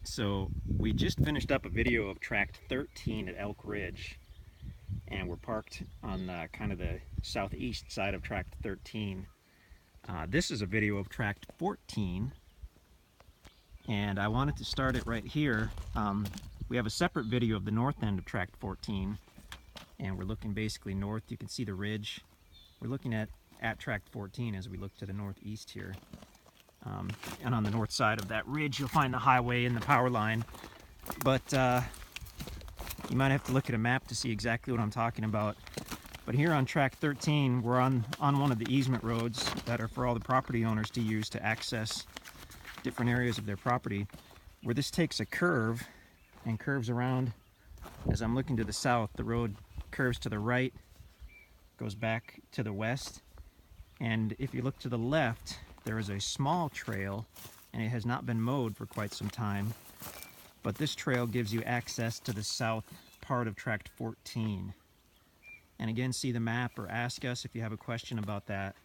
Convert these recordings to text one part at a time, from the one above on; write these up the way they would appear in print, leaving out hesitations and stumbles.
So we just finished up a video of Tract 13 at Elk Ridge, and we're parked on kind of the southeast side of Tract 13. This is a video of Tract 14, and I wanted to start it right here. We have a separate video of the north end of Tract 14, and we're looking basically north. You can see the ridge. We're looking at Tract 14 as we look to the northeast here. And on the north side of that ridge, you'll find the highway and the power line. But you might have to look at a map to see exactly what I'm talking about. But here on Tract 13, we're on one of the easement roads that are for all the property owners to use to access different areas of their property, where this takes a curve and curves around. As I'm looking to the south, the road curves to the right, goes back to the west, and if you look to the left, there is a small trail, and it has not been mowed for quite some time, but this trail gives you access to the south part of Tract 14. And again, see the map or ask us if you have a question about that.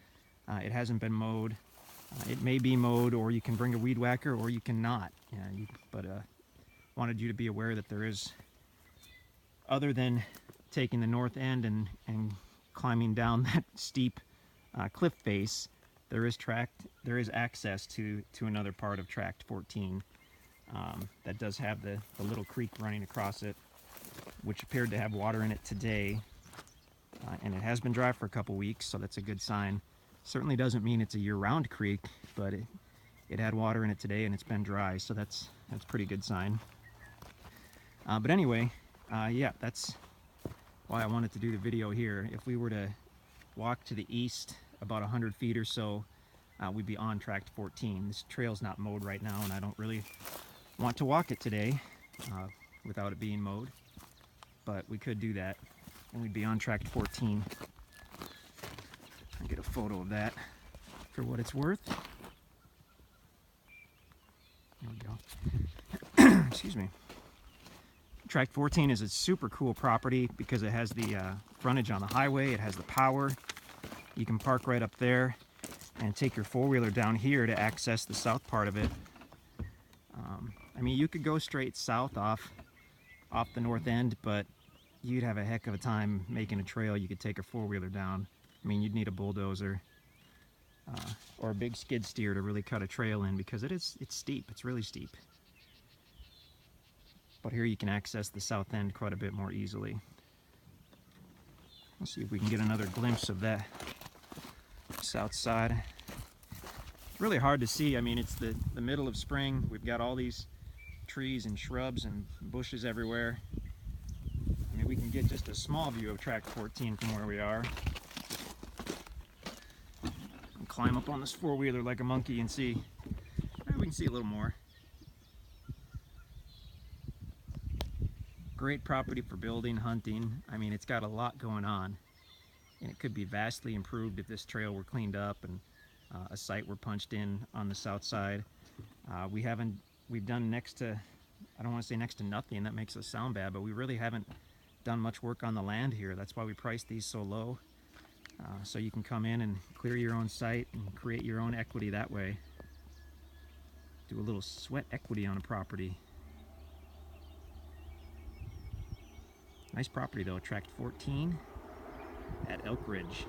It hasn't been mowed. It may be mowed, or you can bring a weed whacker, or you cannot. But wanted you to be aware that there is, other than taking the north end and climbing down that steep cliff face, there is access to another part of Tract 14 that does have the little creek running across it, which appeared to have water in it today, and it has been dry for a couple weeks, so that's a good sign. Certainly doesn't mean it's a year-round creek, but it had water in it today and it's been dry, so that's a pretty good sign. But anyway, yeah, that's why I wanted to do the video here. If we were to walk to the east about 100 feet or so, we'd be on Tract 14. This trail's not mowed right now, and I don't really want to walk it today without it being mowed, but we could do that, and we'd be on Tract 14. I'll get a photo of that for what it's worth. There we go. Excuse me. Tract 14 is a super cool property because it has the frontage on the highway, it has the power. You can park right up there and take your four-wheeler down here to access the south part of it. I mean, you could go straight south off the north end, but you'd have a heck of a time making a trail. You could take a four-wheeler down. I mean, you'd need a bulldozer or a big skid steer to really cut a trail in, because it's steep. It's really steep. But here you can access the south end quite a bit more easily. Let's see if we can get another glimpse of that south side. It's really hard to see. I mean, it's the middle of spring. We've got all these trees and shrubs and bushes everywhere. I mean, we can get just a small view of Tract 14 from where we are. And climb up on this four-wheeler like a monkey and see. We can see a little more. Great property for building, hunting. I mean, it's got a lot going on, and it could be vastly improved if this trail were cleaned up and a site were punched in on the south side. We've done next to, I don't want to say next to nothing, that makes us sound bad, but we really haven't done much work on the land here. That's why we priced these so low, so you can come in and clear your own site and create your own equity that way. Do a little sweat equity on a property. Nice property though, Tract 14 at Elk Ridge.